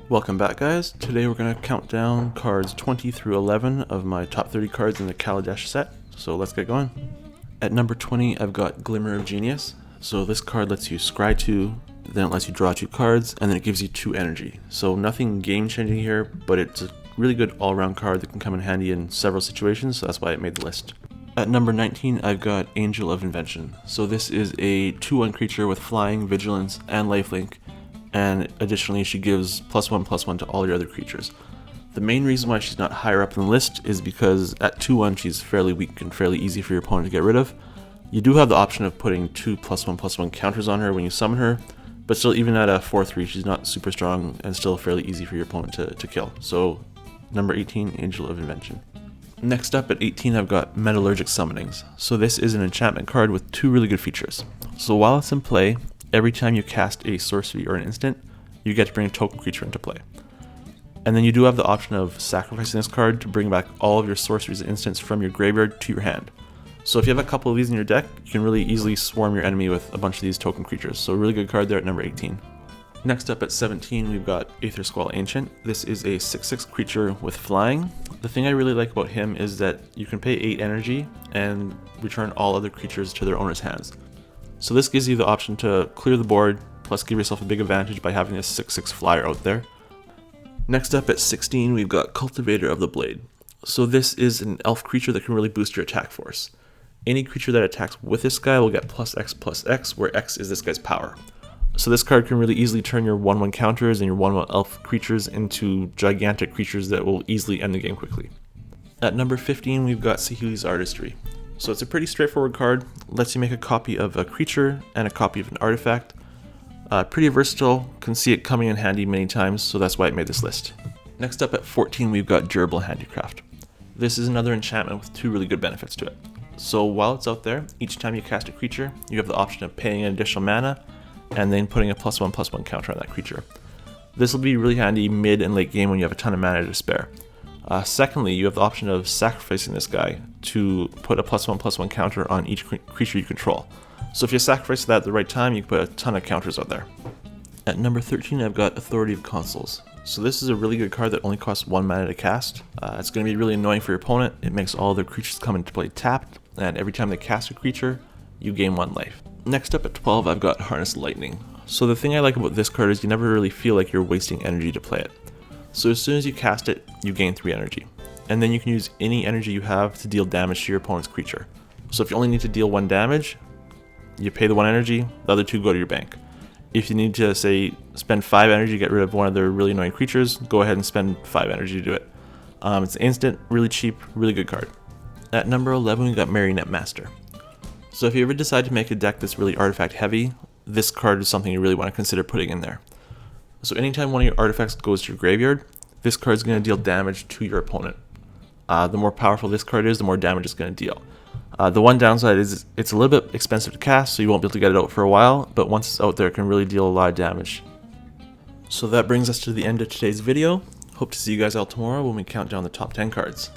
Welcome back, guys. Today we're going to count down cards 20 through 11 of my top 30 cards in the Kaladesh set, so let's get going. At number 20 I've got Glimmer of Genius. So this card lets you scry 2, then it lets you draw 2 cards, and then it gives you 2 energy. So nothing game changing here, but it's a really good all-around card that can come in handy in several situations, so that's why it made the list. At number 19 I've got Angel of Invention. So this is a 2/1 creature with flying, vigilance, and lifelink. And additionally she gives +1/+1 to all your other creatures. The main reason why she's not higher up in the list is because at 2/1 she's fairly weak and fairly easy for your opponent to get rid of. You do have the option of putting 2 +1/+1 counters on her when you summon her, but still even at a 4/3 she's not super strong and still fairly easy for your opponent to kill. So number 18, Angel of Invention. Next up at 18 I've got Metallurgic Summonings. So this is an enchantment card with 2 really good features. So while it's in play, every time you cast a sorcery or an instant, you get to bring a token creature into play. And then you do have the option of sacrificing this card to bring back all of your sorceries and instants from your graveyard to your hand. So if you have a couple of these in your deck, you can really easily swarm your enemy with a bunch of these token creatures. So a really good card there at number 18. Next up at 17 we've got Aether Squall Ancient. This is a 6/6 creature with flying. The thing I really like about him is that you can pay 8 energy and return all other creatures to their owner's hands. So this gives you the option to clear the board, plus give yourself a big advantage by having a 6/6 flyer out there. Next up at 16 we've got Cultivator of the Blade. So this is an elf creature that can really boost your attack force. Any creature that attacks with this guy will get +X/+X, where X is this guy's power. So this card can really easily turn your 1/1 counters and your 1/1 elf creatures into gigantic creatures that will easily end the game quickly. At number 15 we've got Cecils Artistry. So it's a pretty straightforward card, lets you make a copy of a creature and a copy of an artifact. Pretty versatile, can see it coming in handy many times, so that's why it made this list. Next up at 14 we've got Durable Handycraft. This is another enchantment with 2 really good benefits to it. So while it's out there, each time you cast a creature, you have the option of paying an additional mana and then putting a +1/+1 counter on that creature. This will be really handy mid and late game when you have a ton of mana to spare. Secondly, you have the option of sacrificing this guy to put a +1/+1 counter on each creature you control. So if you sacrifice that at the right time, you can put a ton of counters out there. At number 13 I've got Authority of Consuls. So this is a really good card that only costs 1 mana to cast. It's going to be really annoying for your opponent. It makes all their creatures come into play tapped, and every time they cast a creature, you gain 1 life. Next up at 12 I've got Harness Lightning. So the thing I like about this card is you never really feel like you're wasting energy to play it. So as soon as you cast it, you gain 3 energy. And then you can use any energy you have to deal damage to your opponent's creature. So if you only need to deal 1 damage, you pay the 1 energy, the other 2 go to your bank. If you need to, say, spend 5 energy to get rid of one of their really annoying creatures, go ahead and spend 5 energy to do it. It's instant, really cheap, really good card. At number 11 we got Marinette Master. So if you ever decide to make a deck that's really artifact heavy, this card is something you really want to consider putting in there. So anytime one of your artifacts goes to your graveyard, this card is going to deal damage to your opponent. The more powerful this card is, the more damage it's going to deal. The one downside is it's a little bit expensive to cast, so you won't be able to get it out for a while, but once it's out there, it can really deal a lot of damage. So that brings us to the end of today's video. Hope to see you guys all tomorrow when we count down the top 10 cards.